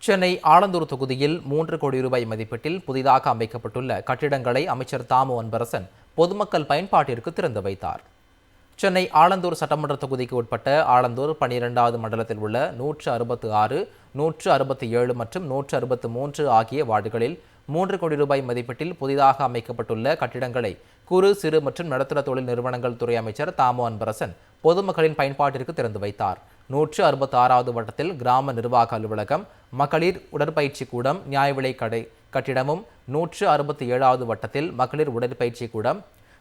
சென்னை ஆலந்தூர் தொகுதியில் 3 கோடி ரூபாய் மதிப்பீட்டில் புதிதாக அமைக்கப்பட்டுள்ள கட்டிடங்களை அமைச்சர் தாமு அன்பரசன் பொதுமக்கள் பயன்பாட்டிற்கு திறந்து வைத்தார். சென்னை ஆலந்தூர் சட்டமன்ற தொகுதிக்கு உட்பட்ட ஆலந்தூர் 12வது மண்டலத்தில் உள்ள 166, 167 மற்றும் 163 ஆகிய வார்டுகளில் 3 கோடி ரூபாய் மதிப்பீட்டில் புதிதாக அமைக்கப்பட்டுள்ள கட்டிடங்களை குறு, சிறு மற்றும் நடுத்தர தொழில் நிறுவனங்கள் துறை அமைச்சர் தாமு அன்பரசன் பொதுமக்களின் பயன்பாட்டிற்கு திறந்து வைத்தார். 166வது வட்டத்தில் கிராம நிர்வாக அலுவலகம், மகளிர் உடற்பயிற்சி கூடம், நியாய விலை கடை கட்டிடமும், 167வது வட்டத்தில் மகளிர் உடற்பயிற்சி கூடம்,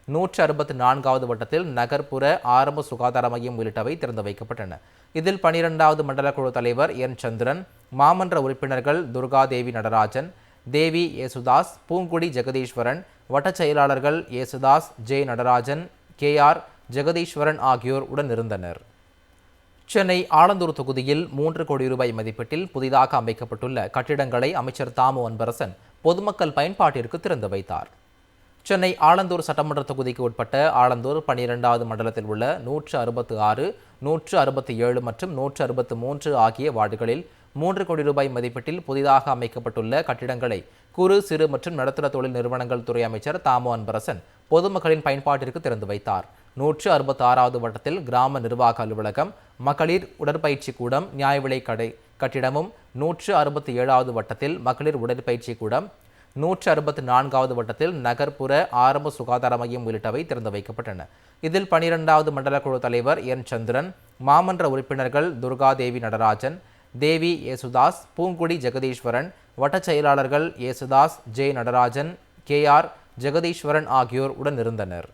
164வது வட்டத்தில் நகர்ப்புற ஆரம்ப சுகாதார மையம் உள்ளிட்டவை திறந்து வைக்கப்பட்டன. இதில் 12வது மண்டல குழு தலைவர் என் சந்திரன், மாமன்ற உறுப்பினர்கள் துர்காதேவி நடராஜன், தேவி ஏசுதாஸ், பூங்குடி ஜெகதீஸ்வரன், வட்டச் செயலாளர்கள் ஏசுதாஸ், ஜே நடராஜன், KR ஜெகதீஸ்வரன் ஆகியோர் உடனிருந்தனர். சென்னை ஆலந்தூர் தொகுதியில் 3 கோடி ரூபாய் மதிப்பீட்டில் புதிதாக அமைக்கப்பட்டுள்ள கட்டிடங்களை அமைச்சர் தாமு அன்பரசன் பொதுமக்கள் பயன்பாட்டிற்கு திறந்து வைத்தார். சென்னை ஆலந்தூர் சட்டமன்ற தொகுதிக்கு உட்பட்ட ஆலந்தூர் 12வது மண்டலத்தில் உள்ள 166, 167 மற்றும் 163 ஆகிய வார்டுகளில் 3 கோடி ரூபாய் மதிப்பீட்டில் புதிதாக அமைக்கப்பட்டுள்ள கட்டிடங்களை குறு, சிறு மற்றும் நடுத்தர தொழில் நிறுவனங்கள் துறை அமைச்சர் தாமு அன்பரசன் பொதுமக்களின் பயன்பாட்டிற்கு திறந்து வைத்தார். 166வது வட்டத்தில் கிராம நிர்வாக அலுவலகம், மகளிர் உடற்பயிற்சி கூடம், நியாய விலை கடை கட்டிடமும், 167வது வட்டத்தில் மகளிர் உடற்பயிற்சி கூடம், 164வது வட்டத்தில் நகர்ப்புற ஆரம்ப சுகாதார மையம் உள்ளிட்டவை திறந்து வைக்கப்பட்டன. இதில் 12வது மண்டல குழு தலைவர் என் சந்திரன், மாமன்ற உறுப்பினர்கள் துர்காதேவி நடராஜன், தேவி ஏசுதாஸ், பூங்குடி ஜெகதீஸ்வரன், வட்டச் செயலாளர்கள் ஏசுதாஸ், ஜே நடராஜன், KR ஜெகதீஸ்வரன் ஆகியோர் உடனிருந்தனர்.